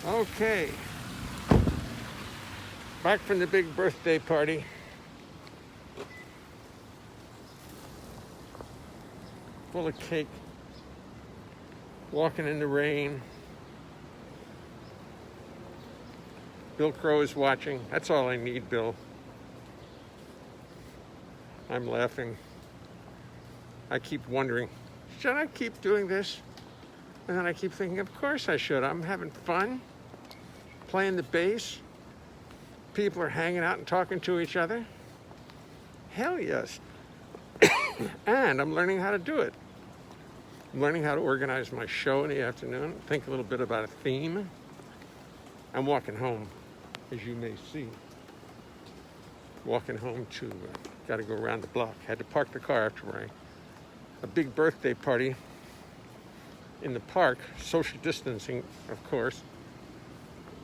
Okay, back from the big birthday party. Full of cake, walking in the rain. Bill Crow is watching. That's all I need, Bill. I'm laughing. I keep wondering, should I keep doing this? And then I keep thinking, of course I should. I'm having fun, playing the bass. People are hanging out and talking to each other. Hell yes. And I'm learning how to do it. I'm learning how to organize my show in the afternoon, think a little bit about a theme. I'm walking home, as you may see. Walking home to, got to go around the block. Had to park the car after a big birthday party in the park, social distancing, of course.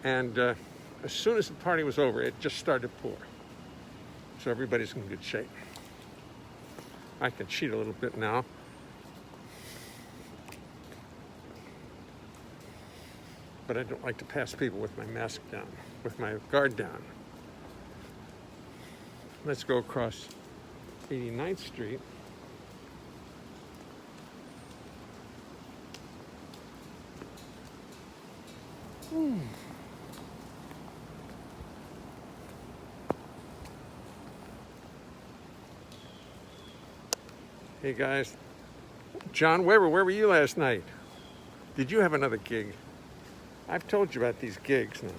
And as soon as the party was over, it just started to pour. So everybody's in good shape. I can cheat a little bit now. But I don't like to pass people with my mask down, with my guard down. Let's go across 89th Street. Hey guys, John Weber, where were you last night? Did you have another gig? I've told you about these gigs now.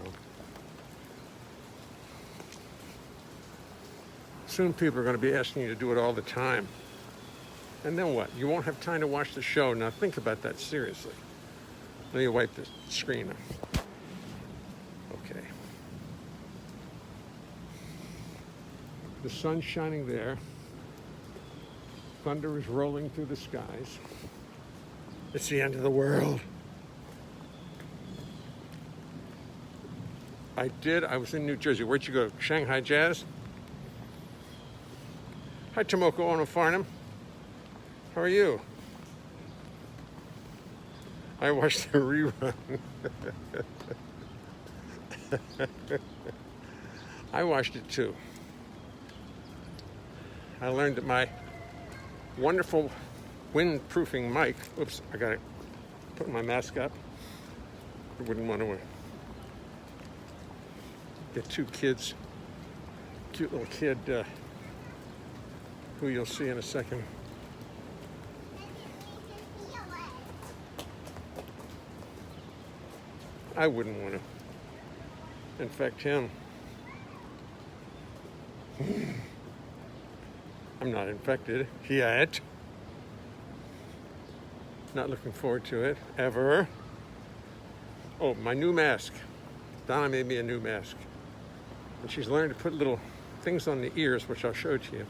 Soon people are going to be asking you to do it all the time. And then what? You won't have time to watch the show. Now think about that seriously. Let me wipe the screen. Okay. The sun's shining there. Thunder is rolling through the skies. It's the end of the world. I was in New Jersey. Where'd you go? Shanghai Jazz? Hi, Tomoko Ono Farnham. How are you? I watched the rerun. I watched it too. I learned that my wonderful windproofing mic, oops, I gotta put my mask up. I wouldn't want to get two kids, cute little kid who you'll see in a second. I wouldn't want to infect him. I'm not infected yet. Not looking forward to it, ever. Oh, my new mask. Donna made me a new mask. And she's learned to put little things on the ears, which I'll show to you.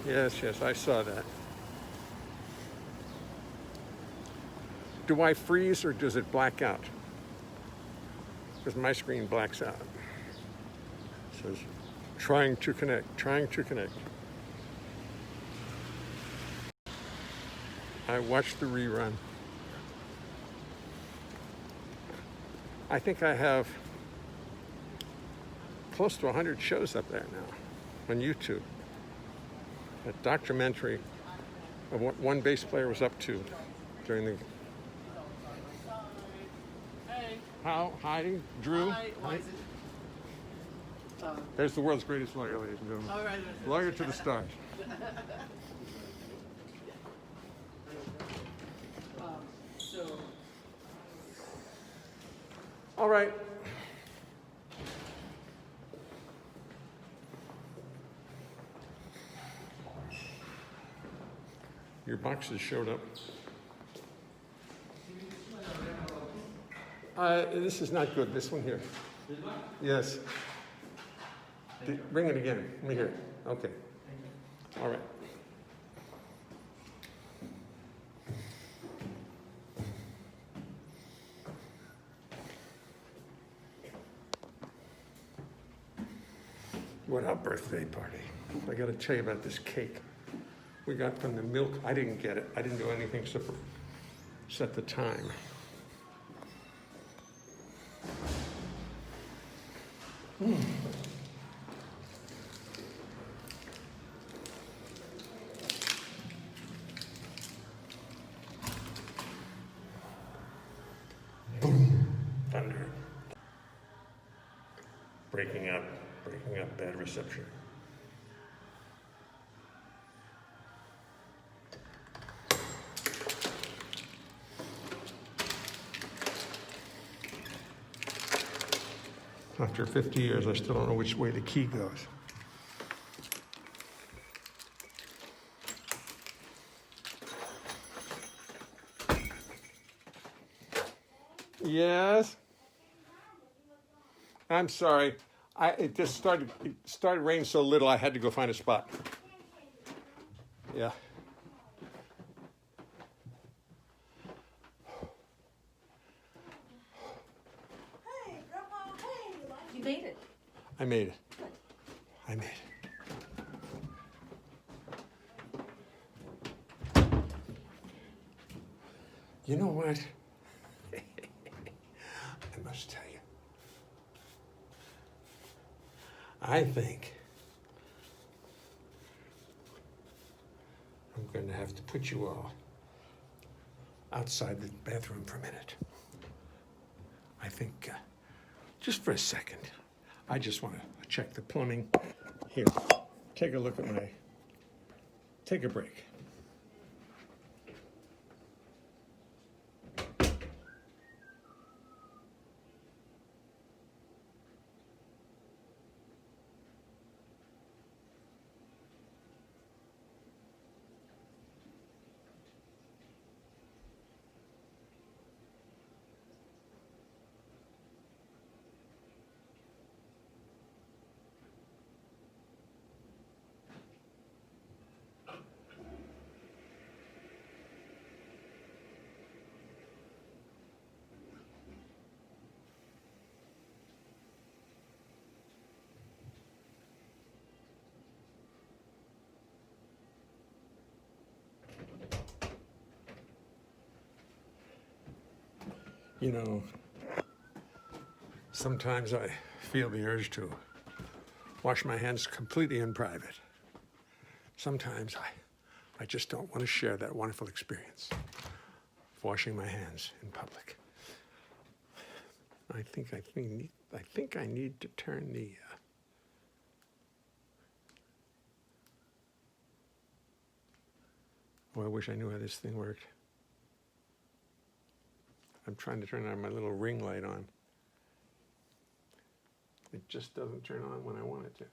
Yes, I saw that. Do I freeze or does it black out? Because my screen blacks out. It says, trying to connect. I watched the rerun. I think I have close to 100 shows up there now on YouTube. A documentary of what one bass player was up to during the... Hi, Drew. Hi. There's the world's greatest lawyer, ladies and gentlemen. All right. Lawyer to the stars. All right. Your boxes showed up. This is not good. This one here. Yes. Bring it again. Let me hear it. Okay. All right. What a birthday party. I got to tell you about this cake we got from the milk. I didn't get it. I didn't do anything except for set the time. Boom. Thunder. Breaking up bad reception. After 50 years, I still don't know which way the key goes. Yes? I'm sorry. It started raining so little I had to go find a spot. Yeah. Hey, Grandpa, hey. You made it. I made it. I made it. You know what? I must tell you. I think I'm going to have to put you all outside the bathroom for a minute. I think, just for a second, I just want to check the plumbing. Here, take a look at take a break. You know, sometimes I feel the urge to wash my hands completely in private. Sometimes I just don't want to share that wonderful experience of washing my hands in public. I think I need to turn the oh, I wish I knew how this thing worked. I'm trying to turn on my little ring light on. It just doesn't turn on when I want it to.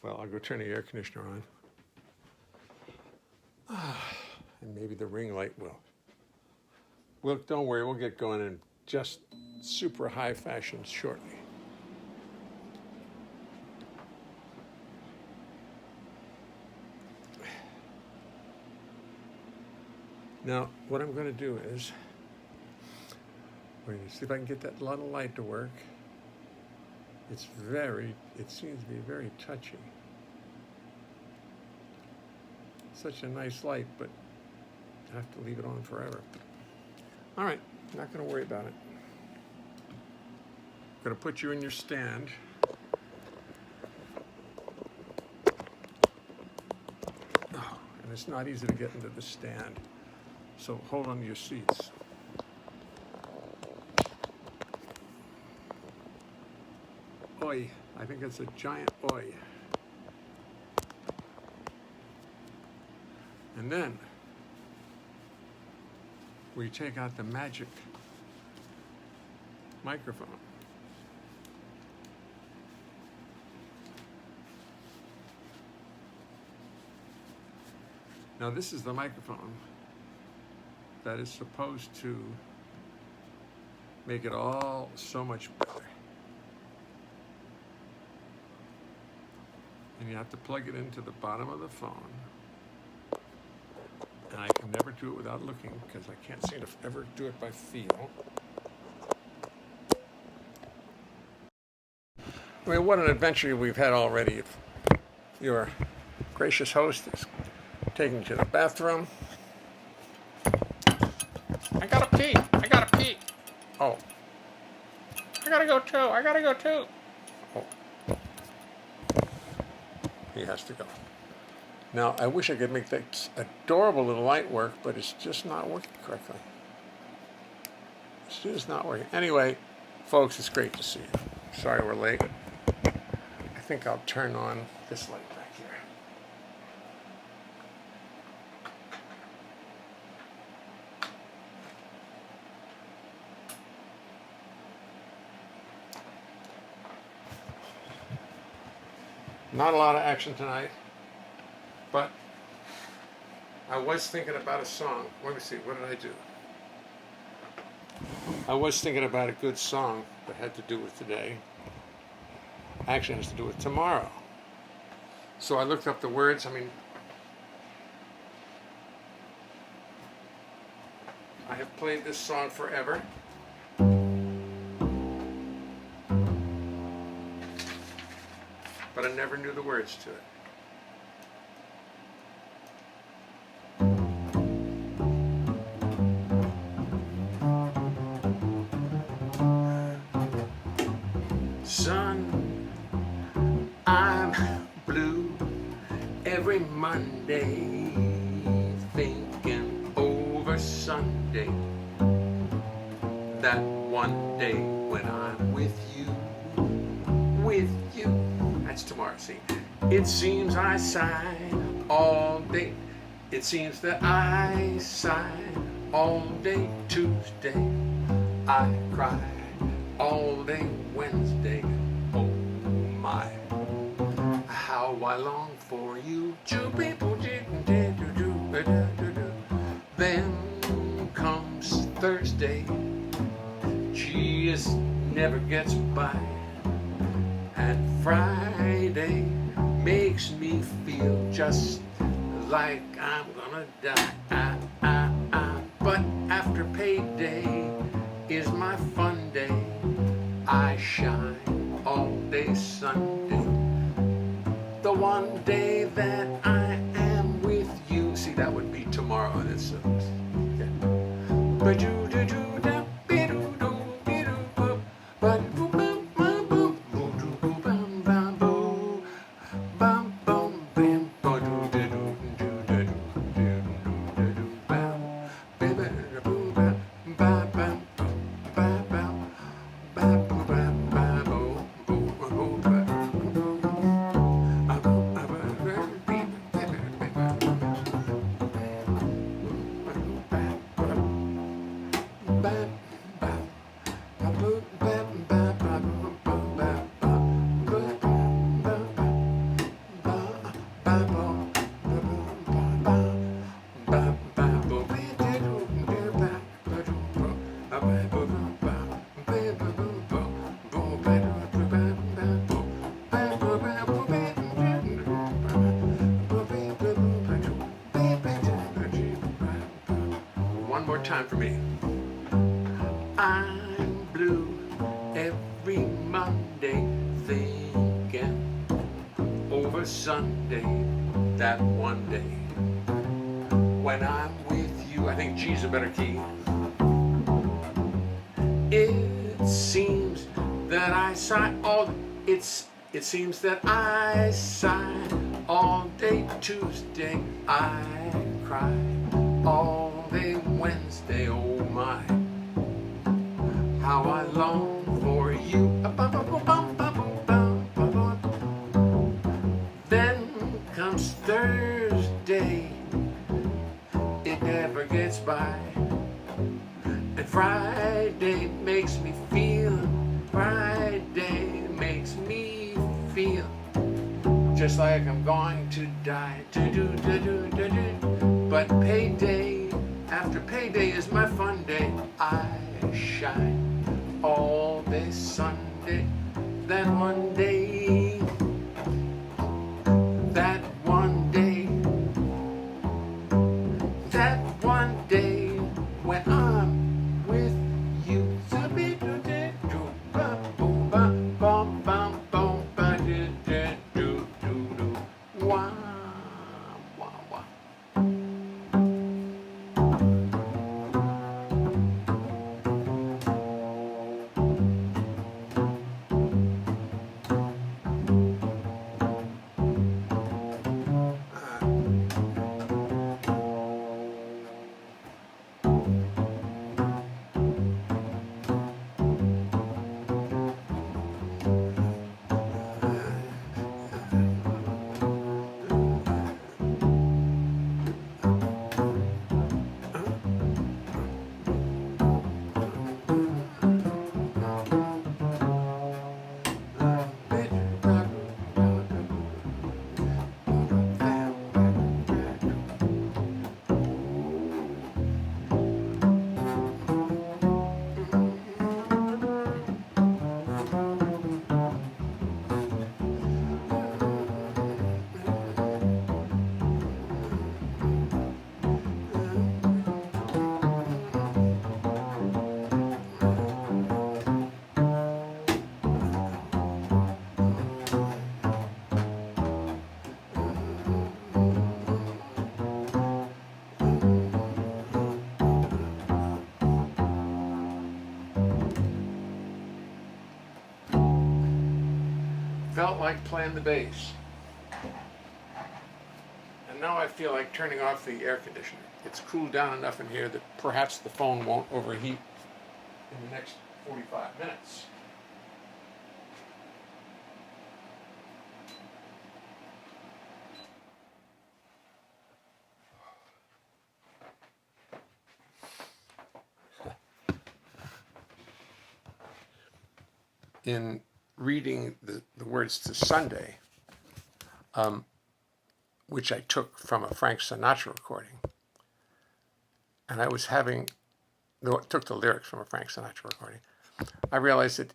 Well, I'll go turn the air conditioner on. And maybe the ring light will. Well, don't worry, we'll get going in just super high fashion shortly. Now, what I'm going to do is, wait, see if I can get that little light to work. It seems to be very touchy. Such a nice light, but I have to leave it on forever. All right, not going to worry about it. I'm going to put you in your stand. Oh, and it's not easy to get into the stand. So hold on to your seats. Oi, I think it's a giant oi. And then we take out the magic microphone. Now this is the microphone that is supposed to make it all so much better. And you have to plug it into the bottom of the phone. And I can never do it without looking because I can't seem to ever do it by feel. I mean, what an adventure we've had already. Your gracious host is taking you to the bathroom. I gotta pee. Oh, go too. I gotta go too. Oh. He has to go. Now, I wish I could make that adorable little light work, but it's just not working correctly. It's just not working. Anyway, folks, it's great to see you. Sorry we're late. I think I'll turn on this light back here. Not a lot of action tonight, but I was thinking about a song. Let me see, what did I do? I was thinking about a good song that had to do with today. Actually has to do with tomorrow. So I looked up the words. I mean, I have played this song forever. But I never knew the words to it. Son, I'm blue every Monday, thinking over Sunday, that one day when I'm with you. That's tomorrow, see. It seems I sigh all day. It seems that I sigh all day Tuesday. I cry all day Wednesday. Oh my, how I long for you. Then comes Thursday. She just never gets by. And Friday makes me feel just like I'm gonna die. But after payday is my fun day. I shine all day Sunday. The one day that I am with you. See, that would be tomorrow. That's one more time for me. I'm blue every Monday, thinking over Sunday, that one day when I'm with you. I think G's a better key. It seems that I sigh all. It seems that I sigh all day Tuesday. I cry all day Wednesday. Oh my, how I long for you. Then comes Thursday. It never gets by. And Friday makes me feel. Friday makes me feel just like I'm going to die. But payday, after payday is my fun day. I shine all day Sunday. That one day, that one day, that one day when I'm with you. felt like playing the bass. And now I feel like turning off the air conditioner. It's cooled down enough in here that perhaps the phone won't overheat in the next 45 minutes. In reading the words to Sunday, which I took from a Frank Sinatra recording, and I was took the lyrics from a Frank Sinatra recording, I realized that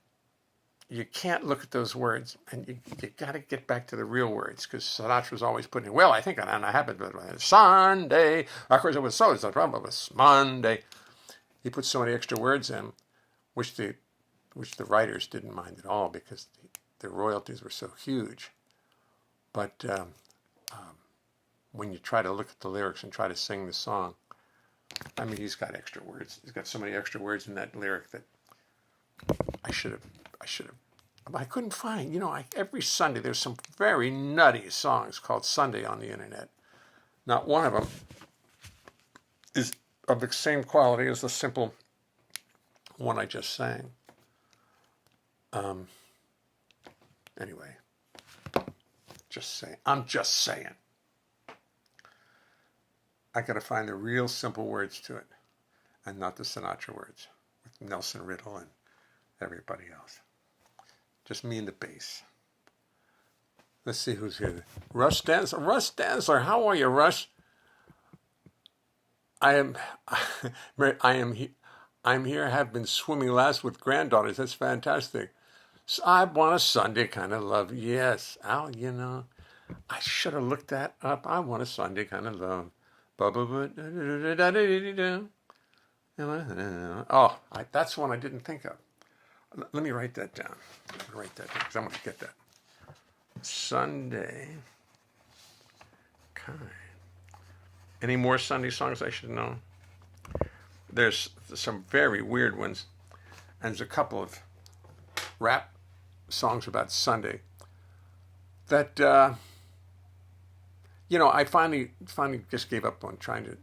you can't look at those words, and you got to get back to the real words, because Sinatra was always putting, well, I think I happened, but Sunday, of course it was so, it's no problem, it was Monday. He put so many extra words in, which the writers didn't mind at all, because the royalties were so huge. But when you try to look at the lyrics and try to sing the song, I mean, he's got extra words. He's got so many extra words in that lyric that I couldn't find. Every Sunday there's some very nutty songs called Sunday on the internet. Not one of them is of the same quality as the simple one I just sang. Anyway, I'm just saying. I got to find the real simple words to it, and not the Sinatra words with Nelson Riddle and everybody else. Just me and the bass. Let's see who's here. Russ Dansler. How are you, Russ? I'm here. Have been swimming last with granddaughters. That's fantastic. So I want a Sunday kind of love. Yes, Al. I should have looked that up. I want a Sunday kind of love. Oh, that's one I didn't think of. Let me write that down. Because I'm going to get that. Sunday. Kind. Any more Sunday songs I should know? There's some very weird ones. And there's a couple of rap songs about Sunday that, I finally just gave up on trying to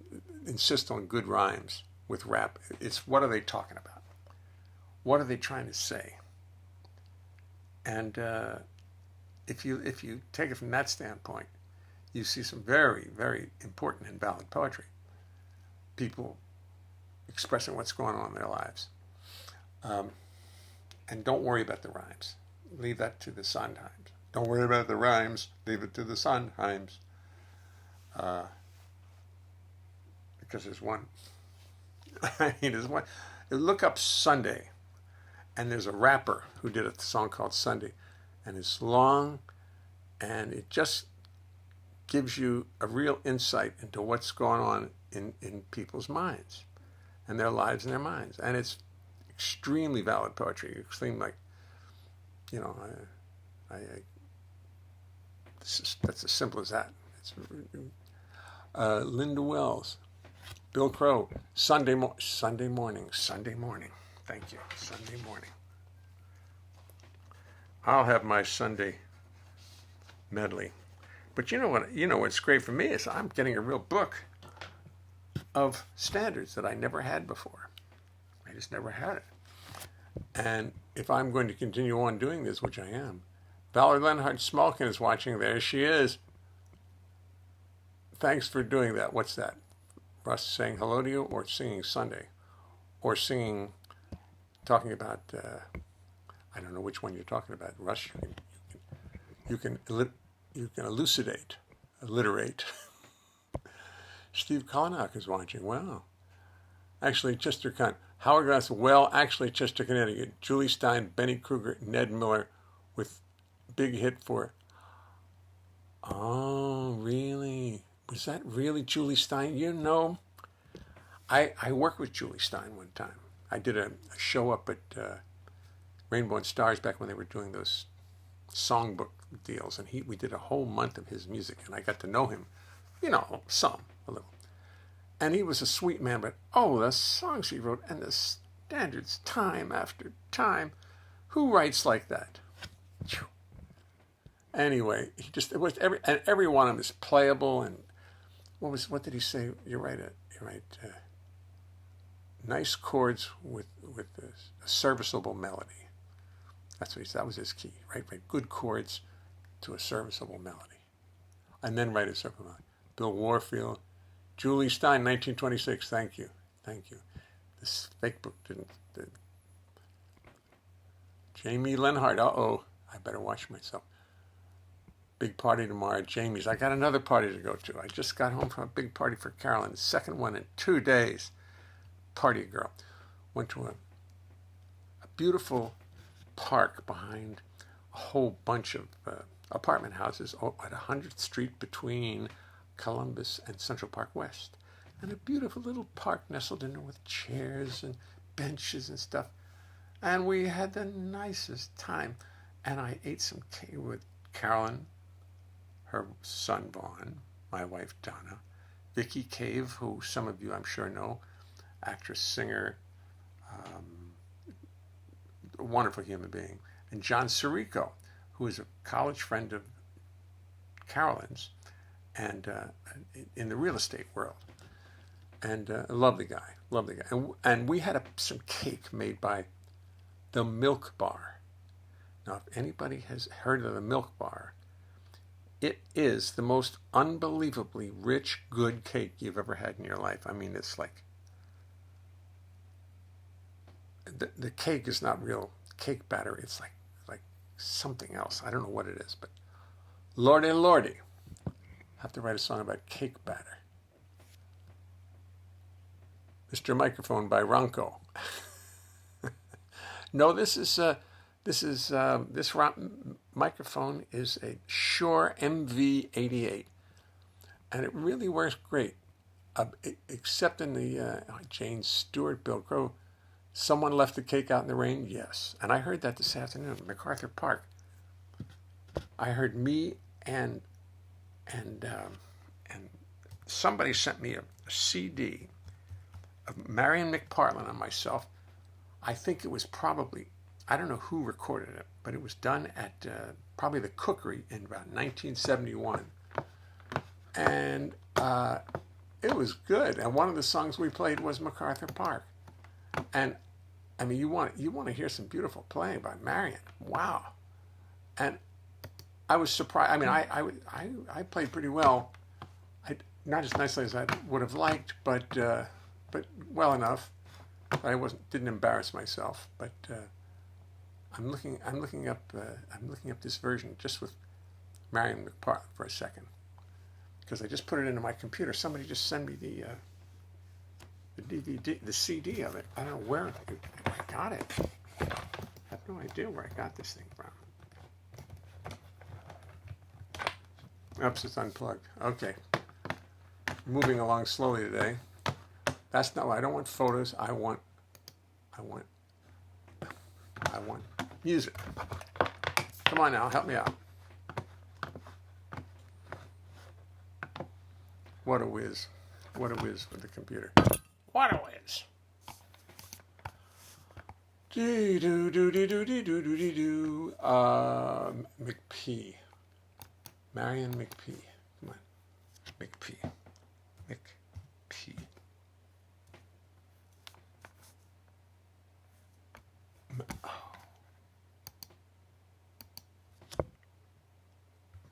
insist on good rhymes with rap. It's what are they talking about? What are they trying to say? And if you take it from that standpoint, you see some very, very important and valid poetry. People expressing what's going on in their lives. And don't worry about the rhymes. Leave that to the Sondheims. Don't worry about the rhymes. Leave it to the Sondheims. Because there's one. There's one. Look up Sunday. And there's a rapper who did a song called Sunday. And it's long. And it just gives you a real insight into what's going on in people's minds. And their lives and their minds. And it's extremely valid poetry. Extremely, that's as simple as that. It's Linda Wells, Bill Crow, Sunday morning. Thank you, Sunday morning. I'll have my Sunday medley. But you know what's great for me is I'm getting a real book of standards that I never had before. I just never had it. And if I'm going to continue on doing this, which I am, Valerie Leonhart Smolkin is watching. There she is. Thanks for doing that. What's that? Russ saying hello to you, or singing Sunday, or talking about, I don't know which one you're talking about. Russ, you can alliterate. Steve Konak is watching. Wow. Actually, Chester Cunt. Howard Glass. Well, actually, Chester, Connecticut. Julie Stein, Benny Kruger, Ned Miller with big hit for. Oh, really? Was that really Julie Stein? I worked with Julie Stein one time. I did a show up at Rainbow and Stars back when they were doing those songbook deals, and we did a whole month of his music, and I got to know him, a little. And he was a sweet man, but the songs he wrote and the standards time after time. Who writes like that? Anyway, it was every one of them is playable. And what did he say? You write nice chords with a serviceable melody. That was his key, right? Write good chords to a serviceable melody, and then write a serviceable melody. Bill Warfield, Julie Stein, 1926. Thank you. This fake book didn't. Jamie Leonhart. I better watch myself. Big party tomorrow at Jamie's. I got another party to go to. I just got home from a big party for Carolyn. Second one in 2 days. Party girl. Went to a beautiful park behind a whole bunch of apartment houses at 100th Street between Columbus and Central Park West. And a beautiful little park nestled in there with chairs and benches and stuff. And we had the nicest time. And I ate some cake with Carolyn, her son Vaughn, my wife Donna, Vicky Cave, who some of you I'm sure know, actress, singer, a wonderful human being, and John Sirico, who is a college friend of Carolyn's and in the real estate world. And a lovely guy. And we had some cake made by the Milk Bar. Now, if anybody has heard of the Milk Bar, it is the most unbelievably rich, good cake you've ever had in your life. I mean, it's like, the cake is not real cake batter. It's like something else. I don't know what it is, but Lordy, Lordy. I have to write a song about cake batter. Mr. Microphone by Ronco. No, this microphone is a Shure MV88, and it really works great. Except in the Jane Stewart, Bill Crow, someone left the cake out in the rain. Yes, and I heard that this afternoon at MacArthur Park. I heard me and somebody sent me a CD of Marion McPartland and myself. I think it was probably, I don't know who recorded it, but it was done at probably the Cookery in about 1971. And it was good. And one of the songs we played was MacArthur Park. And I mean, you want to hear some beautiful playing by Marion. Wow. And I was surprised. I mean, I played pretty well. Not as nicely as I would have liked, but well enough. I didn't embarrass myself, but I'm looking up this version just with Marion McPartland for a second, because I just put it into my computer. Somebody just sent me the DVD, the CD of it. I don't know where I got it. I have no idea where I got this thing from. Oops, it's unplugged. Okay, moving along slowly today. That's not. I don't want photos. I want music. Come on now, help me out. What a whiz! What a whiz with the computer. What a whiz! McP. Marion McP. Come on, McP. McP.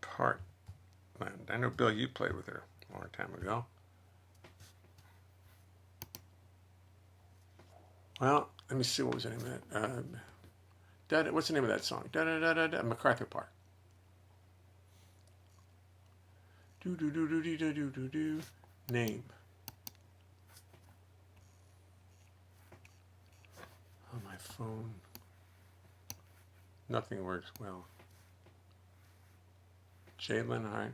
Part. I know, Bill, you played with her a long time ago. Well, let me see, what was the name of that? What's the name of that song? MacArthur Park. Name. On my phone. Nothing works well. Jay Leonhart,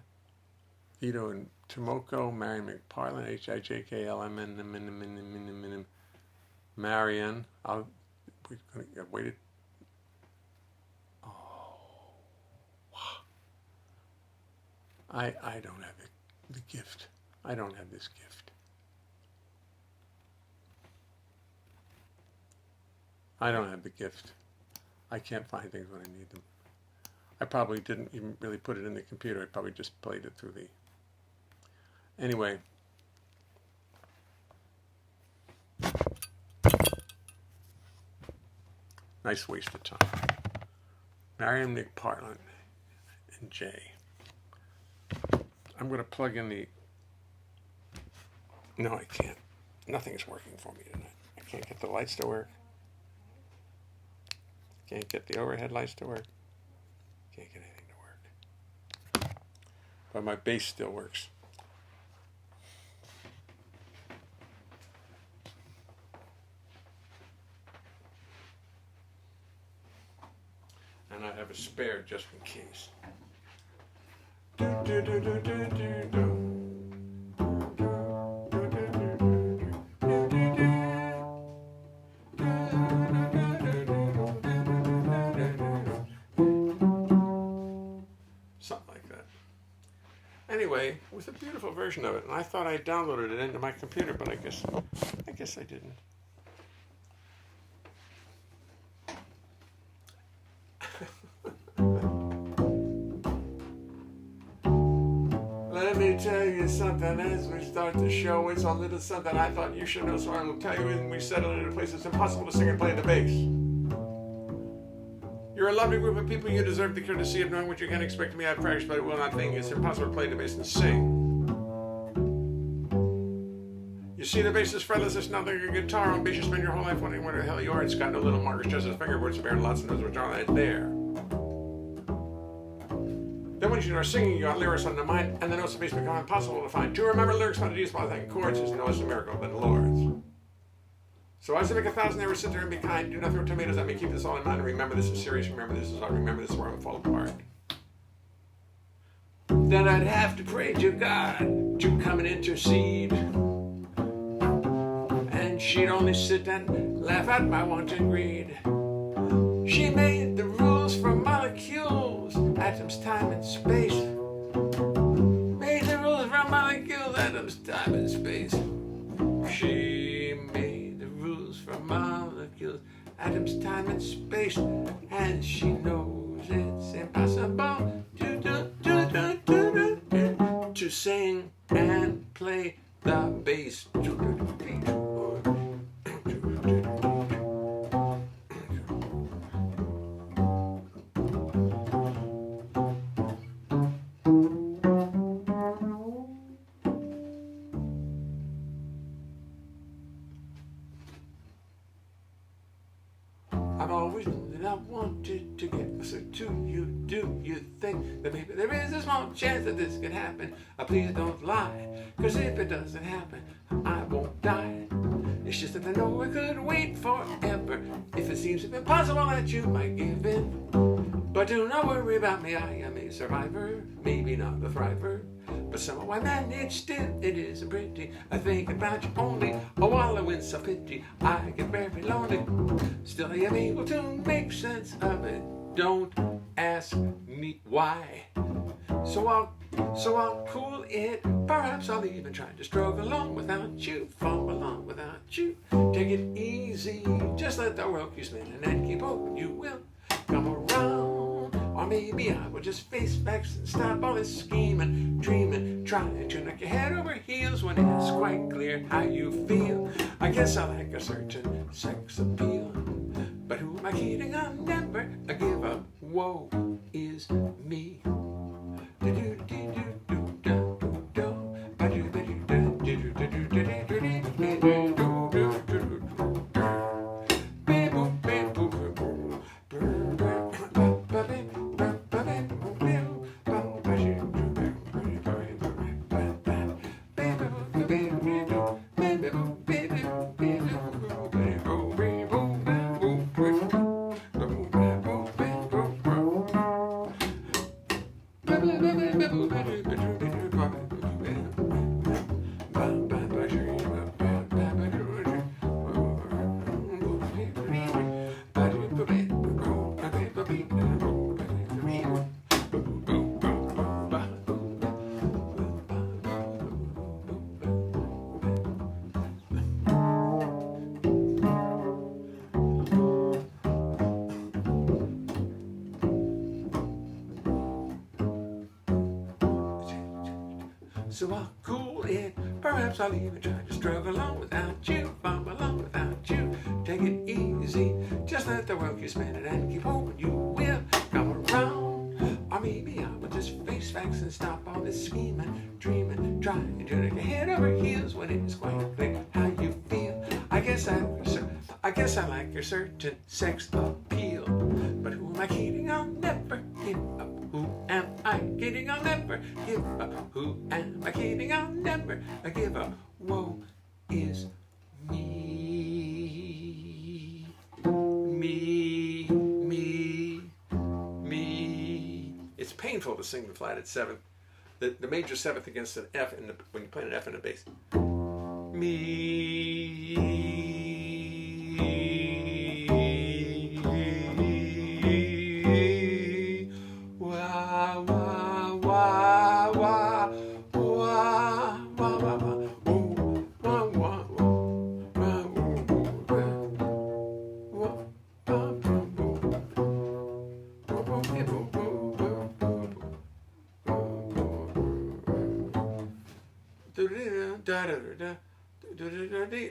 Vito and Tomoko, Marion McPartland, HIJKLMN, Marion. We're going to wait it. Oh, wow. I don't have the gift. I don't have this gift. I don't have the gift. I can't find things when I need them. I I probably didn't even really put it in the computer. I probably just played it through the... Anyway. Nice waste of time. Mariam, Nick Partlin, and Jay. I'm going to plug in the... No, I can't. Nothing's working for me tonight. I can't get the lights to work. Can't get the overhead lights to work. Can't get anything to work. But my bass still works. And I have a spare just in case. Something like that. Anyway, it was a beautiful version of it, and I thought I downloaded it into my computer, but I guess I didn't. Let me tell you something as we start the show. It's a little something I thought you should know, so I will tell you when we settle into a place it's impossible to sing and play the bass. You're a lovely group of people. You deserve the courtesy of knowing what you can expect of me. I've practiced, but it will not think it's impossible to play the bass and sing. You see, the bass is fretless. It's not like a guitar. On bass, you spend your whole life wondering where the hell you are. It's got no little markers, just as fingerboards, bare lots of notes which are right there. Then when you start singing, you got lyrics on the mind, and the notes of bass become impossible to find. To remember lyrics, melodies, while thanking chords is no less a miracle than Lord's. So as I make 1,000 errors, sit there and be kind. Do not throw tomatoes at me. Keep this all in mind. And remember, this is serious. Remember, this is art. Remember, this is where I'm fall apart. Then I'd have to pray to God to come and intercede. And she'd only sit and laugh at my wanton greed. She made the rules for molecules, atoms, time, and space. Made the rules for molecules, atoms, time, and space. She made the rules for molecules, atoms, time, and space. And she knows it's impossible to sing and play the bass. I've always known that I wanted to get closer to you. Do you think that maybe there is a small chance that this could happen? Please don't lie, cause if it doesn't happen, I won't die. It's just that I know I could wait forever. If it seems impossible that you might give in. But do not worry about me, I am a survivor. Maybe not the thriver, but somehow I manage still. It isn't pretty. I think about you only, oh, wallow in some pity. I get very lonely. Still I am able to make sense of it. Don't ask me why. So I'll cool it. Perhaps I'll even try to stroke along without you. Fall along without you. Take it easy. Just let the world keep spinning and keep hoping you will come around. Or maybe I will just face facts and stop all this scheming, dreaming, trying to knock your head over heels when it's quite clear how you feel. I guess I like a certain sex appeal. But who am I kidding? I'll never give up. Woe is me. so I'll cool it. Perhaps I'll even try to struggle on without you, bum along without you. Take it easy, just let the world keep spinning and keep hoping you will come around. Or maybe I will just face facts and stop all this scheming, dreaming, trying to get head over heels when it is quite clear how you feel. I guess I like your certain sex appeal, but who am I kidding? I'll never give up. Who am I kidding? I'll never give up. Who am I kidding? I'll never give up. Woe is me. Me. It's painful to sing the flat at seventh, the major seventh against an F when you play an F in a bass. Me.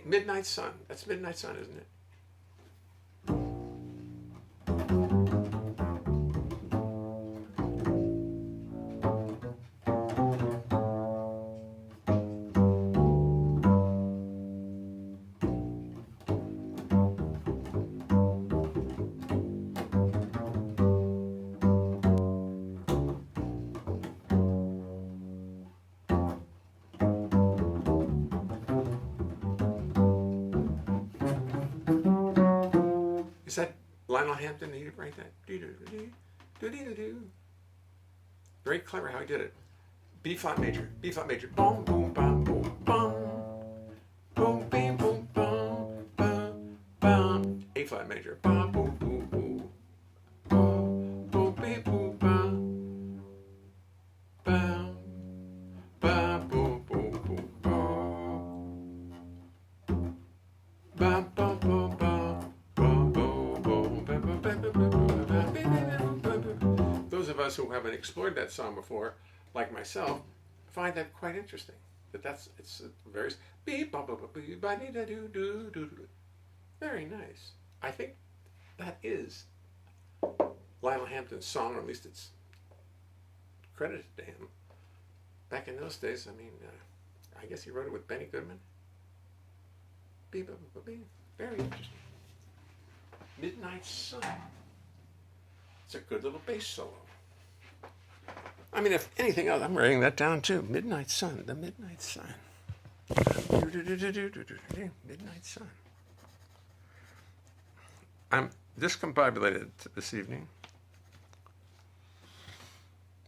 Midnight Sun. That's Midnight Sun, isn't it? Is that Lionel Hampton? Did he write that? Very clever how he did it. B flat major. Boom, boom, bam, boom, bum. Boom, bam, boom, bum, bum, bum. A flat major. Bum, boom, boom, boom. Boom, boom, bam, boom, bum. Bum, bum, boom, boom, boom, bum. Bum, bum, bum, bum. Those of us who haven't explored that song before, like myself, find that quite interesting. It's very very nice. I think that is Lionel Hampton's song, or at least it's credited to him. Back in those days, I mean, I guess he wrote it with Benny Goodman. Very interesting. Midnight Sun. It's a good little bass solo. I mean, if anything else, I'm writing that down too. Midnight Sun, the Midnight Sun. Midnight Sun. I'm discombobulated this evening.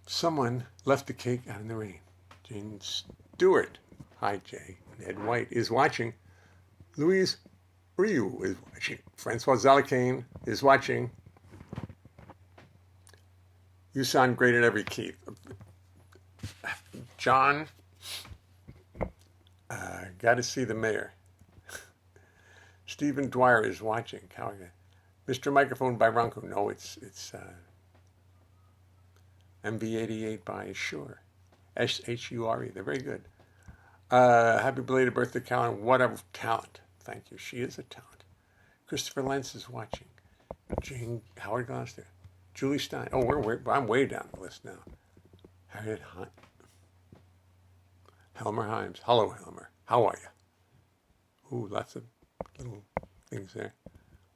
Someone left the cake out in the rain. Jane Stewart, hi Jay, and Ed White is watching. Louise Ryu is watching. Francois Zalakane is watching. You sound great at every key. John, got to see the mayor. Stephen Dwyer is watching. Mr. Microphone by Ronco. No, it's MV88 by Shure. SHURE. They're very good. Happy belated birthday, Callan. What a talent. Thank you. She is a talent. Christopher Lentz is watching. Jane Howard Gloucester. Julie Stein. Oh, I'm way down the list now. Harriet Hunt. Helmer Himes. Hello, Helmer. How are you? Ooh, lots of little things there.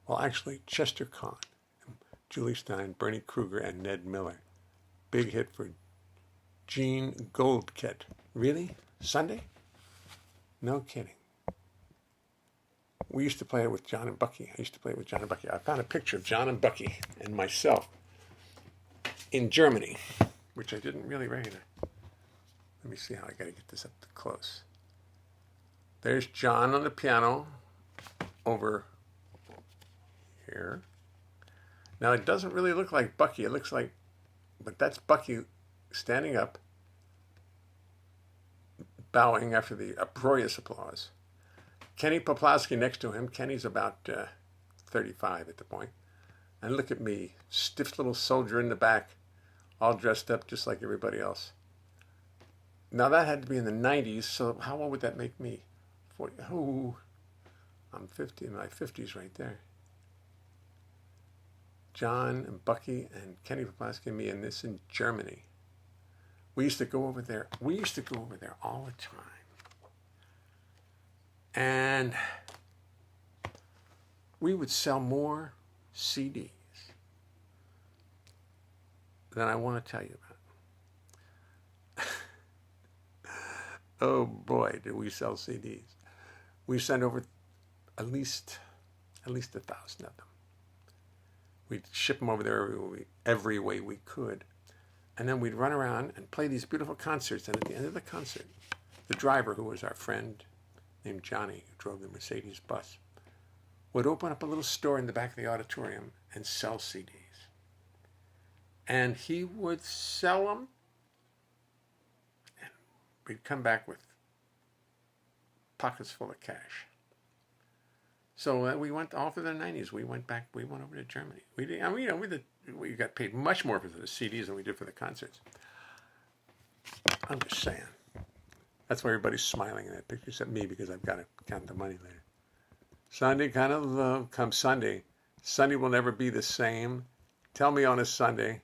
Well, actually, Chester Kahn, Julie Stein, Bernie Kruger, and Ned Miller. Big hit for Gene Goldkett. Really? Sunday? No kidding. We used to play it with John and Bucky. I found a picture of John and Bucky and myself in Germany, which I didn't really recognize. Let me see how I got to get this up close. There's John on the piano over here. Now, it doesn't really look like Bucky. It looks like, but that's Bucky standing up, bowing after the uproarious applause. Kenny Poplawski next to him. Kenny's about 35 at the point. And look at me, stiff little soldier in the back, all dressed up just like everybody else. Now that had to be in the 90s, so how old would that make me? 40. Oh, I'm 50, in my 50s right there. John and Bucky and Kenny Poplaski and me, and this in Germany. We used to go over there. We used to go over there all the time. And we would sell more CDs than I want to tell you about. Oh boy, did we sell CDs. We sent over at least 1,000 of them. We'd ship them over there every way we could. And then we'd run around and play these beautiful concerts. And at the end of the concert, the driver, who was our friend named Johnny, who drove the Mercedes bus, would open up a little store in the back of the auditorium and sell CDs. And he would sell them, and we'd come back with pockets full of cash. So we went all through the 90s. We went over to Germany. We got paid much more for the CDs than we did for the concerts. I'm just saying. That's why everybody's smiling in that picture, except me, because I've got to count the money later. Sunday kind of love, come Sunday. Sunday will never be the same. Tell me on a Sunday.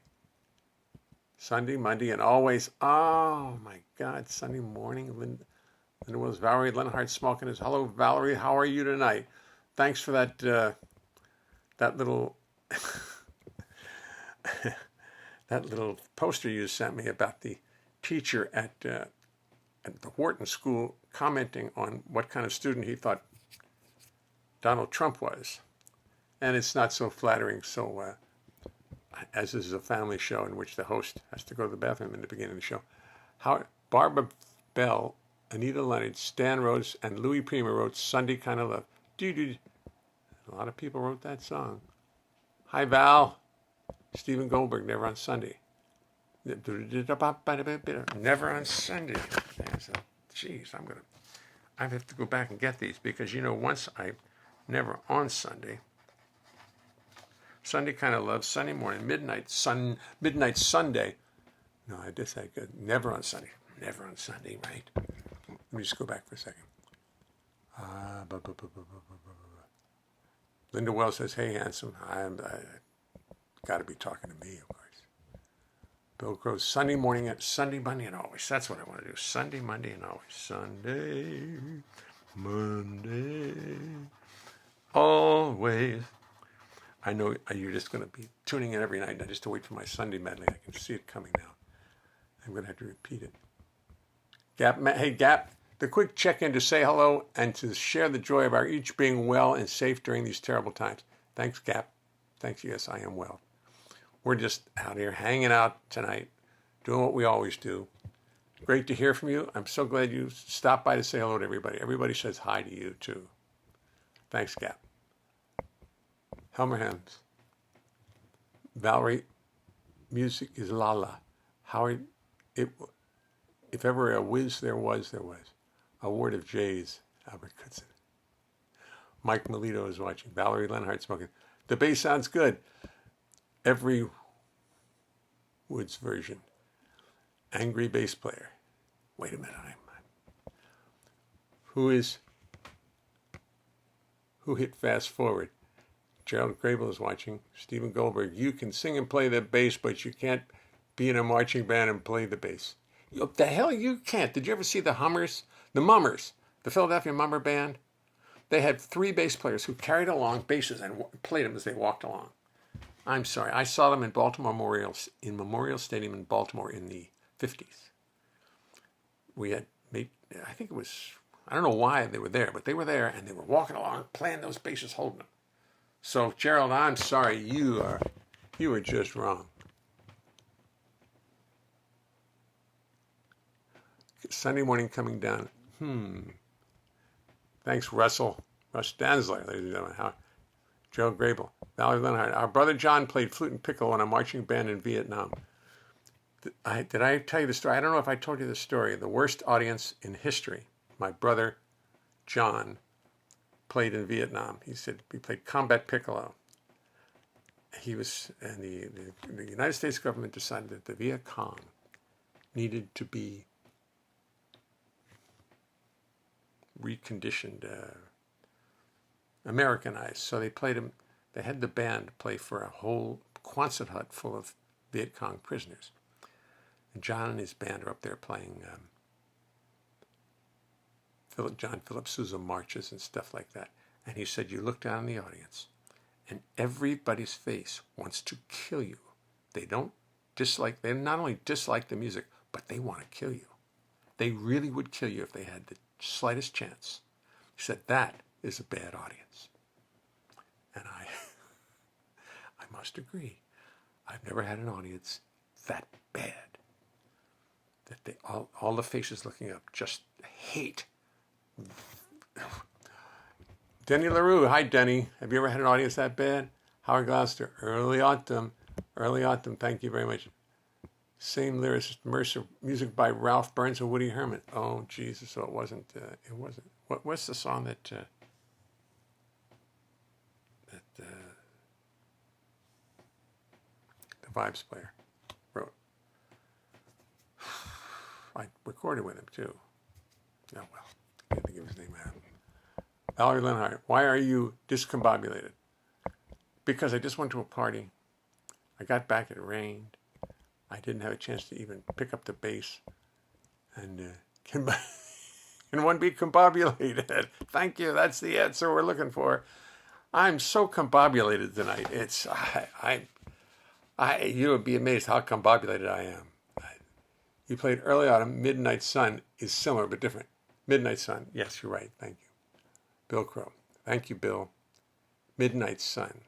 Sunday, Monday, and always. Oh my God, Sunday morning. Linda Wills, Valerie Leonhart smoking his. Hello, Valerie. How are you tonight? Thanks for that little that little poster you sent me about the teacher at the Wharton School commenting on what kind of student he thought Donald Trump was. And it's not so flattering. So, as this is a family show in which the host has to go to the bathroom in the beginning of the show, how Barbara Bell, Anita Leonard, Stan Rhodes, and Louis Prima wrote Sunday Kind of Love. A lot of people wrote that song. Hi, Val. Stephen Goldberg, Never on Sunday. Never on Sunday. Geez, I have to go back and get these because, once I never on Sunday. Sunday Kind of Love, Sunday morning, midnight Sunday. No, I just said good. Never on Sunday. Never on Sunday, right? Let me just go back for a second. Linda Wells says, hey, handsome. I got to be talking to me, of course. Bill Crow, Sunday morning, Sunday, Monday, and always. That's what I want to do. Sunday, Monday, and always. Sunday, Monday, always. I know you're just going to be tuning in every night, just to wait for my Sunday medley. I can see it coming now. I'm going to have to repeat it. Gap, hey, Gap. The quick check-in to say hello and to share the joy of our each being well and safe during these terrible times. Thanks, Gap. Thanks, yes, I am well. We're just out here hanging out tonight, doing what we always do. Great to hear from you. I'm so glad you stopped by to say hello to everybody. Everybody says hi to you, too. Thanks, Gap. Helmer Hems. Valerie, music is Lala. Howard, if ever a whiz there was. A word of Jay's, Albert Cutson. Mike Melito is watching. Valerie Leonhart smoking. The bass sounds good. Every Woods version. Angry bass player. Wait a minute. Who hit fast forward? Gerald Grable is watching. Stephen Goldberg. You can sing and play the bass, but you can't be in a marching band and play the bass. The hell you can't. Did you ever see the Mummers, the Philadelphia Mummer Band? They had 3 bass players who carried along basses and played them as they walked along. I'm sorry. I saw them in Memorial Stadium in Baltimore in the 50s. We had made, I think it was, I don't know why they were there, but they were there and they were walking along, playing those basses, holding them. So, Gerald, I'm sorry. You were just wrong. Sunday morning coming down. Thanks, Russ Danzler, ladies and gentlemen. Joe Grable. Valerie Leonhart. Our brother John played flute and piccolo in a marching band in Vietnam. Did I tell you the story? I don't know if I told you the story. The worst audience in history. My brother John played in Vietnam. He said he played combat piccolo. And the United States government decided that the Viet Cong needed to be reconditioned, Americanized. So they played them. They had the band play for a whole Quonset hut full of Viet Cong prisoners. And John and his band are up there playing John Philip Sousa marches and stuff like that. And he said, you look down in the audience, and everybody's face wants to kill you. They don't dislike, they not only dislike the music, but they want to kill you. They really would kill you if they had the slightest chance. He said, that is a bad audience. And I must agree. I've never had an audience that bad. That they all the faces looking up just hate. Denny LaRue, hi Denny. Have you ever had an audience that bad? Howard Gloucester, early autumn, thank you very much. Same lyricist, Mercer, music by Ralph Burns and Woody Herman. Oh Jesus, so it wasn't. What's the song that the Vibes player wrote? I recorded with him too. Oh well, I had to give his name out. Valerie Leonhart, why are you discombobulated? Because I just went to a party. I got back, it rained. I didn't have a chance to even pick up the bass. And can one be combobulated? Thank you, that's the answer we're looking for. I'm so combobulated tonight. It's, you would be amazed how combobulated I am. You played Early Autumn. Midnight Sun is similar but different. Midnight Sun, yes, you're right, thank you. Bill Crow. Thank you, Bill. Midnight Sun.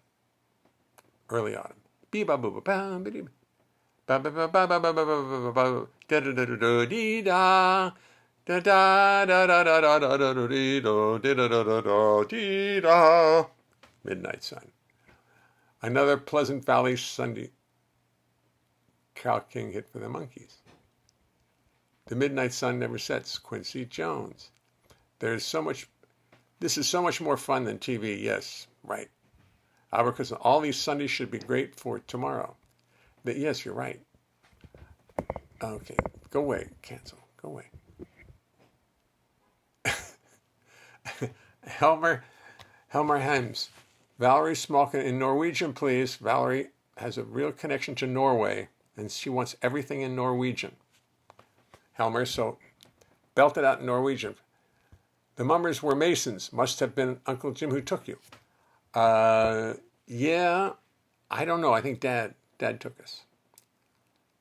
Early Autumn. Midnight Sun. Another Pleasant Valley Sunday Cal King hit for the Monkees. The Midnight Sun Never Sets. Quincy Jones. This is so much more fun than TV. Yes, right. Because all these Sundays should be great for tomorrow. But yes, you're right. Okay, go away. Cancel. Go away. Helmer Hems. Valerie Smolken in Norwegian, please. Valerie has a real connection to Norway, and she wants everything in Norwegian. Helmer, so belt it out in Norwegian. The Mummers were Masons. Must have been Uncle Jim who took you. Yeah, I don't know. I think Dad took us.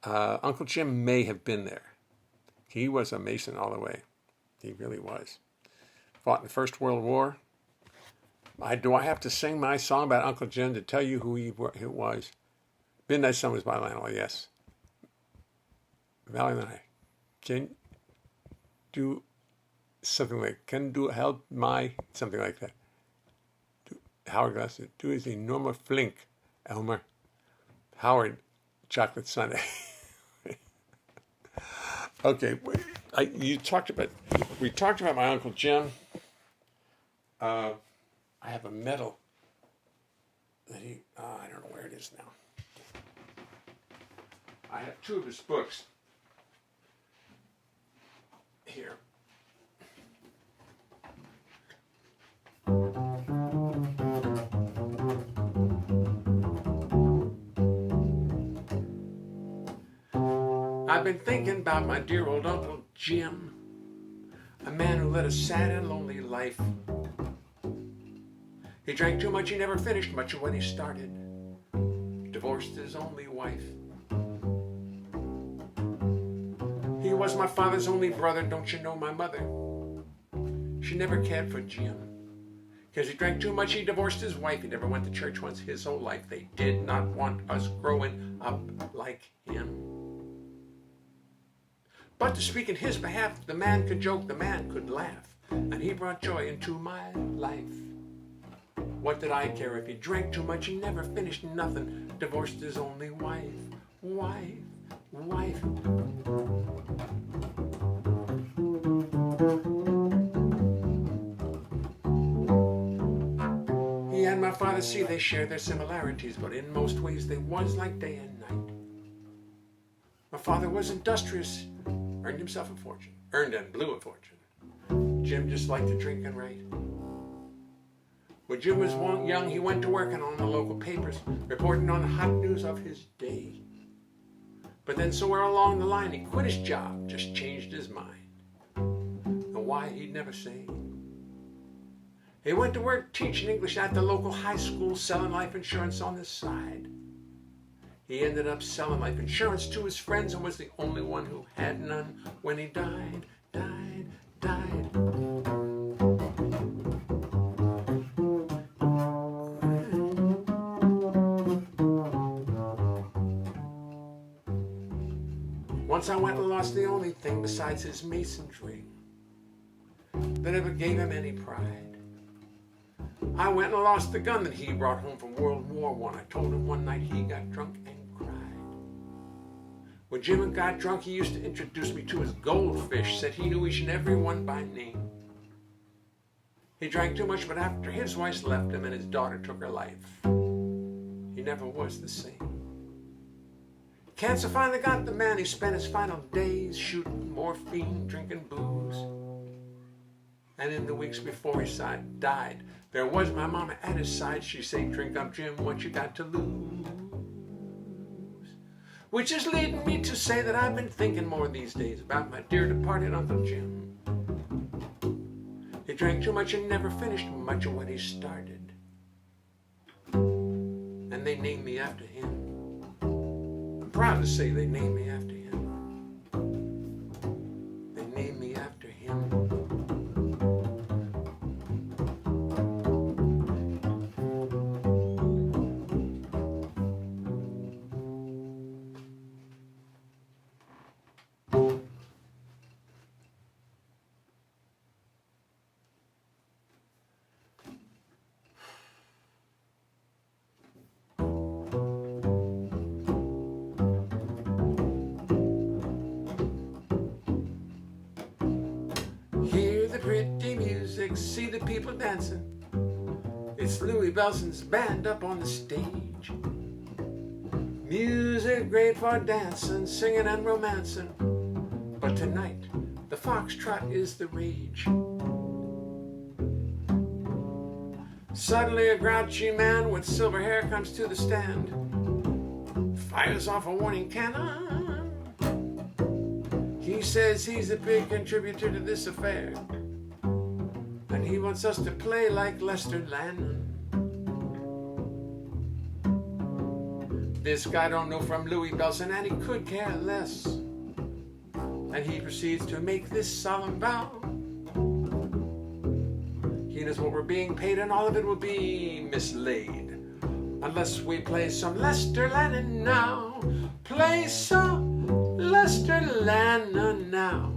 Uncle Jim may have been there. He was a Mason all the way. He really was. Fought in the First World War. Do I have to sing my song about Uncle Jim to tell you who he was? Midnight Sun was by Lionel, yes. Valerie and I. Can do something like, help my, something like that. Howard Glasser, do is enorme flink, Elmer. Howard, chocolate sundae. Okay, we talked about my Uncle Jim. I have a medal that I don't know where it is now. I have two of his books here. I've been thinking about my dear old Uncle Jim, a man who led a sad and lonely life. He drank too much, he never finished much of what he started. Divorced his only wife. He was my father's only brother, don't you know my mother? She never cared for Jim. Because he drank too much, he divorced his wife. He never went to church once his whole life. They did not want us growing up like him. But to speak in his behalf, the man could joke, the man could laugh. And he brought joy into my life. What did I care if he drank too much? He never finished nothing. Divorced his only wife. He and my father, see, they share their similarities, but in most ways they was like day and night. My father was industrious, earned himself a fortune, earned and blew a fortune. Jim just liked to drink and write. When Jim was young, he went to working on the local papers, reporting on the hot news of his day. But then somewhere along the line, he quit his job, just changed his mind. And why, he'd never say. He went to work teaching English at the local high school, selling life insurance on the side. He ended up selling life insurance to his friends and was the only one who had none when he died. Once I went and lost the only thing besides his Mason's ring that ever gave him any pride. I went and lost the gun that he brought home from World War I. I told him one night he got drunk and cried. When Jim got drunk, he used to introduce me to his goldfish, said he knew each and every one by name. He drank too much, but after his wife left him and his daughter took her life, he never was the same. Cancer finally got the man. He spent his final days shooting morphine, drinking booze. And in the weeks before he died, there was my mama at his side. She said, "Drink up, Jim, what you got to lose?" Which is leading me to say that I've been thinking more these days about my dear departed Uncle Jim. He drank too much and never finished much of what he started. And they named me after him. I'm proud to say they named me after him. They named me after him. Pretty music, see the people dancing. It's Louis Bellson's band up on the stage. Music great for dancing, singing and romancing. But tonight, the foxtrot is the rage. Suddenly a grouchy man with silver hair comes to the stand, fires off a warning cannon. He says he's a big contributor to this affair, and he wants us to play like Lester Lannon. This guy don't know from Louis Bellson, and he could care less. And he proceeds to make this solemn vow. He knows what we're being paid, and all of it will be mislaid unless we play some Lester Lannon now. Play some Lester Lannon now.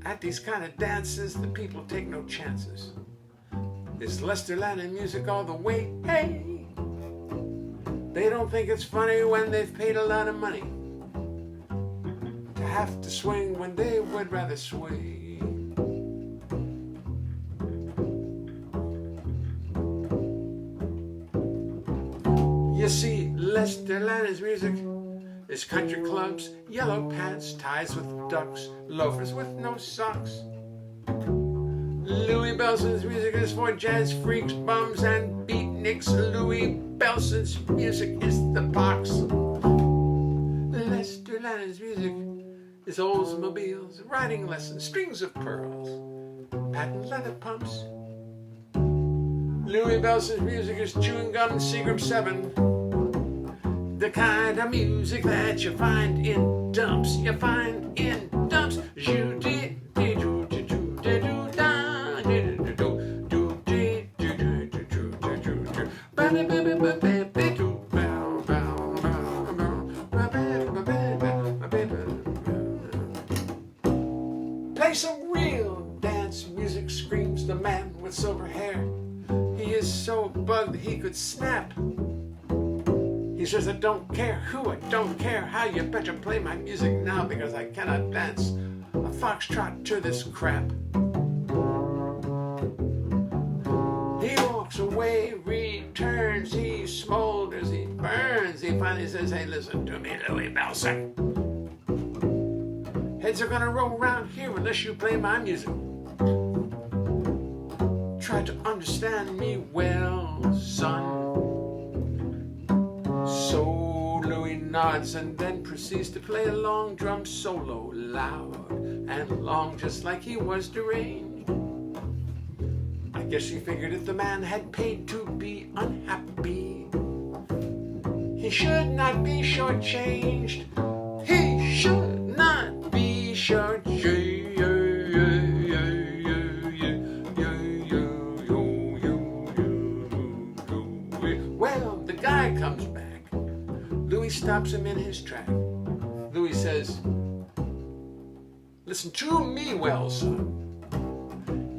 At these kind of dances, the people take no chances. It's Lester Lannon music all the way, hey! They don't think it's funny when they've paid a lot of money to have to swing when they would rather sway. You see, Lester Lannon's music is country clubs, yellow pants, ties with ducks, loafers with no socks. Louis Bellson's music is for jazz freaks, bums, and beatniks. Louis Bellson's music is the box. Lester Lannon's music is Oldsmobiles, riding lessons, strings of pearls, patent leather pumps. Louis Bellson's music is chewing gum, Seagram 7. The kind of music that you find in dumps, you find in dumps. Play some real dance music, screams the man with silver hair. He is so bugged that he could snap. He says, I don't care who, I don't care how, you better play my music now because I cannot dance a foxtrot to this crap. He walks away, returns, he smolders, he burns, he finally says, hey, listen to me, Louis Bellson. Heads are gonna roll around here unless you play my music. Try to understand me well, son. So Louis nods and then proceeds to play a long drum solo, loud and long, just like he was deranged. I guess he figured if the man had paid to be unhappy, he should not be shortchanged. He should not be shortchanged. Well, the guy comes back. Louis stops him in his track. Louis says, listen to me well, son.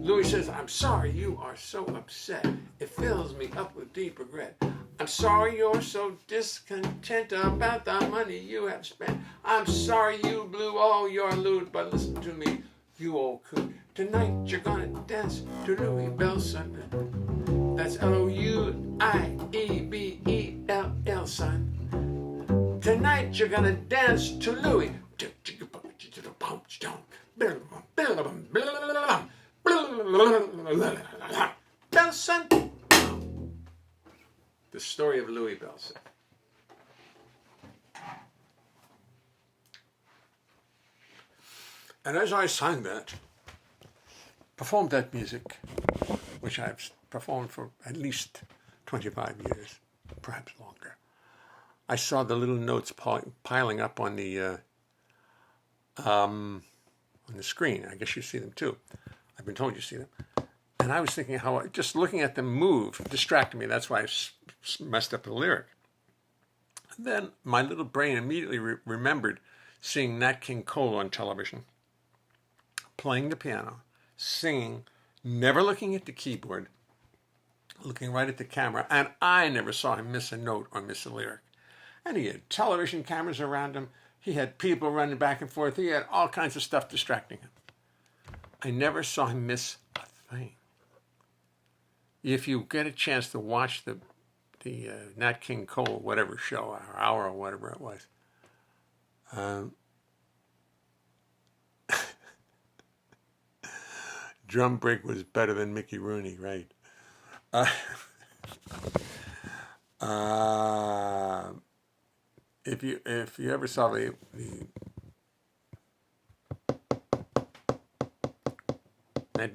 Louis says, I'm sorry you are so upset. It fills me up with deep regret. I'm sorry you're so discontent about the money you have spent. I'm sorry you blew all your loot, but listen to me, you old coot. Tonight you're gonna dance to Louis Bellson. That's Louiebell, son. Tonight you're gonna dance to Louis. Bellson. The story of Louis Bellson. And as I sang that, performed that music, which I've performed for at least 25 years, perhaps longer, I saw the little notes piling up on the screen. I guess you see them too. I've been told you see them. And I was thinking how just looking at them move distracted me. That's why I messed up the lyric. And then my little brain immediately remembered seeing Nat King Cole on television, playing the piano, singing, never looking at the keyboard, looking right at the camera. And I never saw him miss a note or miss a lyric. And he had television cameras around him. He had people running back and forth. He had all kinds of stuff distracting him. I never saw him miss a thing. If you get a chance to watch the Nat King Cole, whatever show, or hour or whatever it was, drum break was better than Mickey Rooney, right? If you ever saw the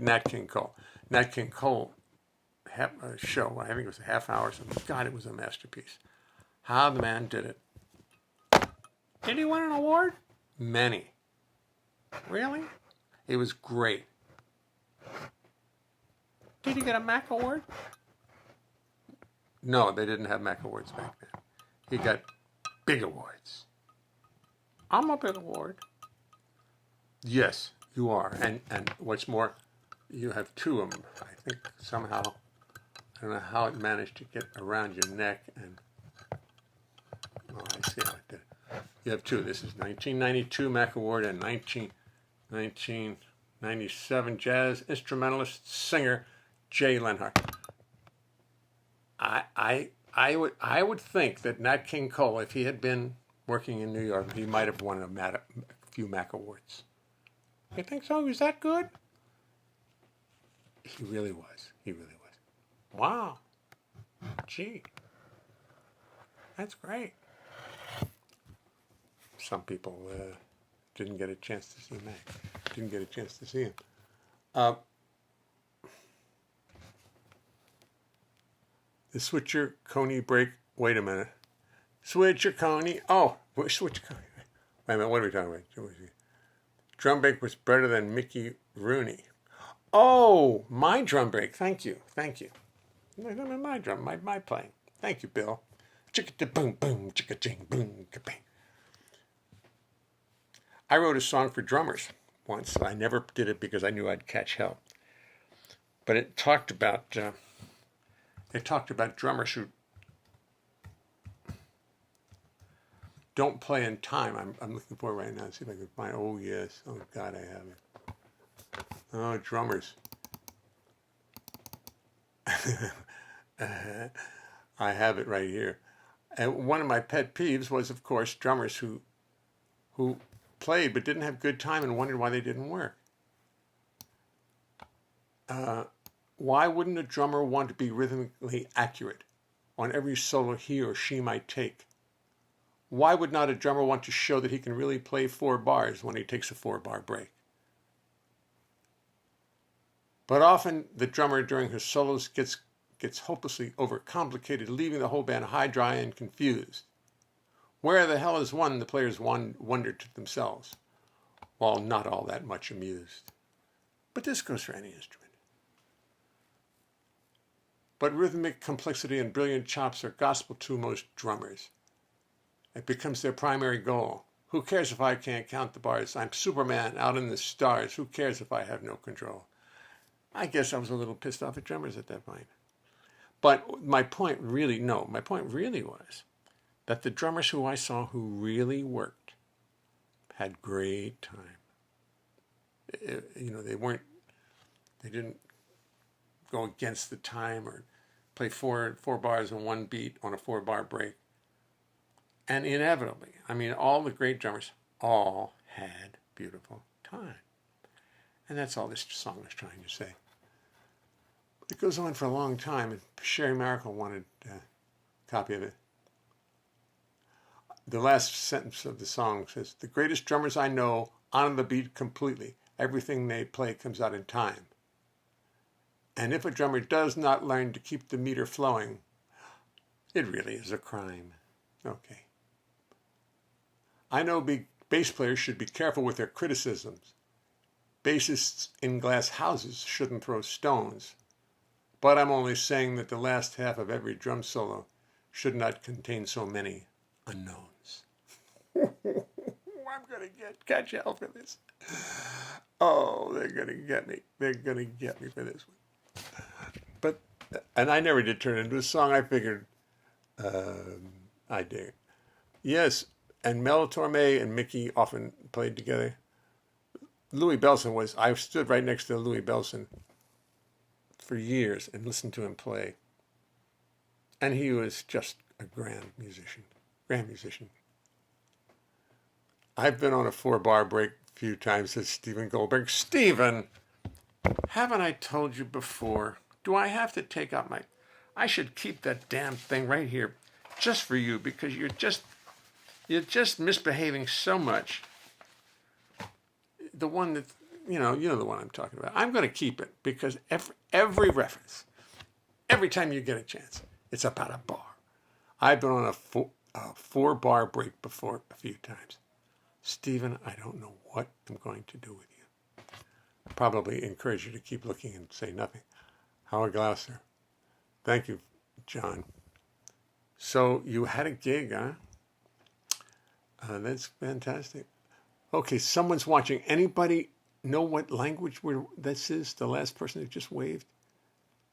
Nat King Cole show, I think it was a half hour or something. God, it was a masterpiece. How the man did it. Did he win an award? Many. Really? It was great. Did he get a Mac Award? No, they didn't have Mac Awards back then. He got big awards. I'm a big award. Yes, you are. And what's more, you have two of them. I think somehow, I don't know how it managed to get around your neck. And oh, I see how it did. You have two. This is 1992 Mac Award and 1997 jazz instrumentalist singer Jay Leonhart. I would think that Nat King Cole, if he had been working in New York, he might have won a few Mac Awards. You think so? He was that good? He really was. He really was. Wow. Gee. That's great. Some people didn't get a chance to see Mac. Didn't get a chance to see him. The switcher Coney break. Wait a minute. Switcher Coney. Oh, switcher Coney. Wait a minute. What are we talking about? Drum break was better than Mickey Rooney. Oh, my drum break. Thank you. Thank you. My drum, my playing. Thank you, Bill. Chicka boom boom, chicka ching boom, ka-bang. I wrote a song for drummers once. I never did it because I knew I'd catch hell. But it talked about drummers who don't play in time. I'm looking for it right now. See if I can find. Oh yes. Oh God, I have it. Oh, drummers. I have it right here. And one of my pet peeves was, of course, drummers who played but didn't have good time and wondered why they didn't work. Why wouldn't a drummer want to be rhythmically accurate on every solo he or she might take? Why would not a drummer want to show that he can really play 4 bars when he takes a 4-bar break? But often the drummer during his solos gets hopelessly overcomplicated, leaving the whole band high, dry, and confused. Where the hell is one? The players wonder to themselves, while not all that much amused. But this goes for any instrument. But rhythmic complexity and brilliant chops are gospel to most drummers. It becomes their primary goal. Who cares if I can't count the bars? I'm Superman out in the stars. Who cares if I have no control? I guess I was a little pissed off at drummers at that point. But my point really was that the drummers who I saw who really worked had great time. They didn't go against the time or play four bars in one beat on a 4-bar break. And inevitably, all the great drummers all had beautiful time. And that's all this song is trying to say. It goes on for a long time, and Sherry Miracle wanted a copy of it. The last sentence of the song says, "The greatest drummers I know honor the beat completely. Everything they play comes out in time. And if a drummer does not learn to keep the meter flowing, it really is a crime." Okay. I know bass players should be careful with their criticisms. Bassists in glass houses shouldn't throw stones. But I'm only saying that the last half of every drum solo should not contain so many unknowns. I'm going to catch hell for this. Oh, they're going to get me. They're going to get me for this one. And I never did turn it into a song. I figured I did. Yes, and Mel Torme and Mickey often played together. I stood right next to Louis Bellson for years and listened to him play. And he was just a grand musician. I've been on a 4-bar break a few times, says Stephen Goldberg. Stephen, haven't I told you before? Do I have to take out I should keep that damn thing right here just for you because you're just misbehaving so much. The one that, you know the one I'm talking about. I'm going to keep it because every reference, every time you get a chance, it's about a bar. I've been on a 4-bar break before a few times. Stephen, I don't know what I'm going to do with you. I probably encourage you to keep looking and say nothing. Howard Glouser. Thank you, John. So you had a gig, huh? That's fantastic. Okay, someone's watching. Anybody know what language this is? The last person who just waved?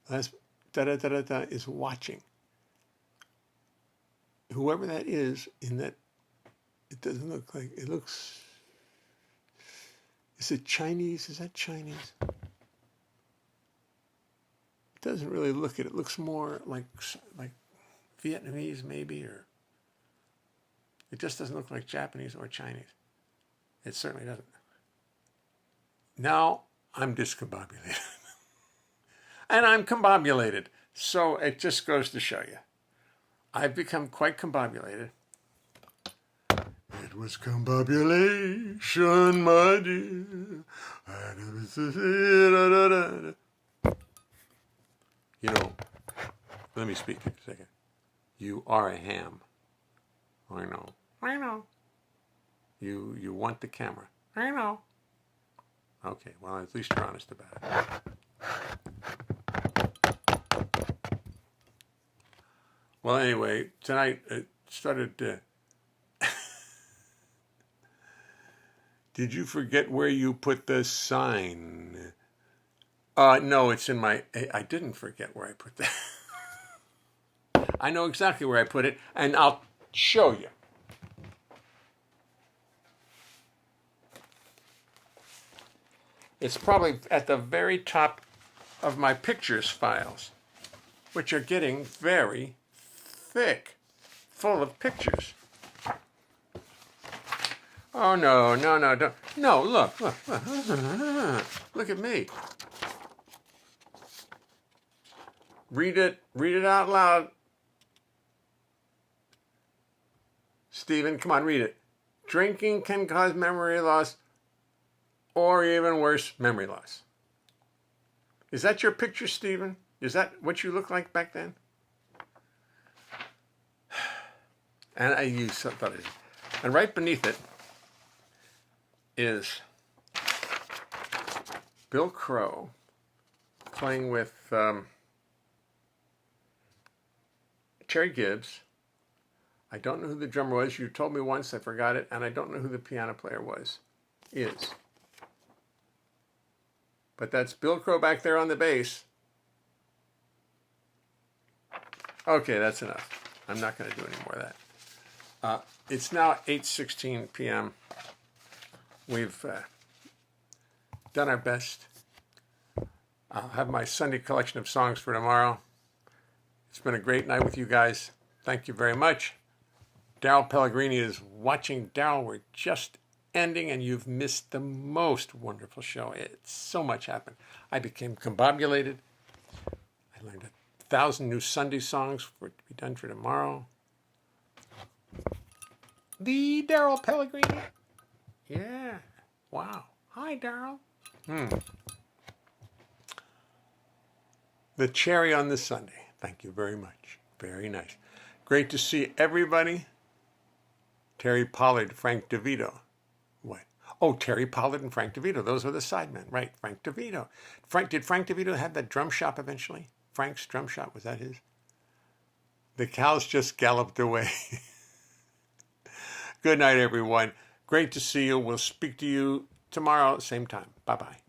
Last da-da-da-da-da is watching. Whoever that is in that, it doesn't look like, it looks, is it Chinese? Is that Chinese? It doesn't really look it. It looks more like Vietnamese maybe, or it just doesn't look like Japanese or Chinese. It certainly doesn't. Now I'm discombobulated. And I'm combobulated. So it just goes to show you. I've become quite combobulated. It was combobulation, my dear. Let me speak for a second. You are a ham. I know. You want the camera. I know. Okay, well, at least you're honest about it. Well, anyway, tonight it started Did you forget where you put the sign? No, it's in my... I didn't forget where I put that. I know exactly where I put it, and I'll show you. It's probably at the very top of my pictures files, which are getting very thick. full of pictures. Oh, no, no, no, don't. No, look. Look at me. Read it out loud. Stephen, come on, read it. Drinking can cause memory loss, or even worse, memory loss. Is that your picture, Stephen? Is that what you looked like back then? And you thought it. And right beneath it is Bill Crow playing with Terry Gibbs. I don't know who the drummer was. You told me once, I forgot it, and I don't know who the piano player is. But that's Bill Crow back there on the bass. Okay, that's enough. I'm not going to do any more of that. It's now 8:16 p.m. We've done our best. I'll have my Sunday collection of songs for tomorrow. It's been a great night with you guys. Thank you very much. Daryl Pellegrini is watching. Daryl, we're just ending, and you've missed the most wonderful show. It's so much happened. I became combobulated. I learned 1,000 new Sunday songs for it to be done for tomorrow. The Daryl Pellegrini. Yeah. Wow. Hi, Daryl. The cherry on this Sunday. Thank you very much. Very nice. Great to see everybody. Terry Pollard, Frank DeVito. What? Oh, Terry Pollard and Frank DeVito. Those were the sidemen. Right, Frank DeVito. Did Frank DeVito have that drum shop eventually? Frank's drum shop, was that his? The cows just galloped away. Good night, everyone. Great to see you. We'll speak to you tomorrow, same time. Bye-bye.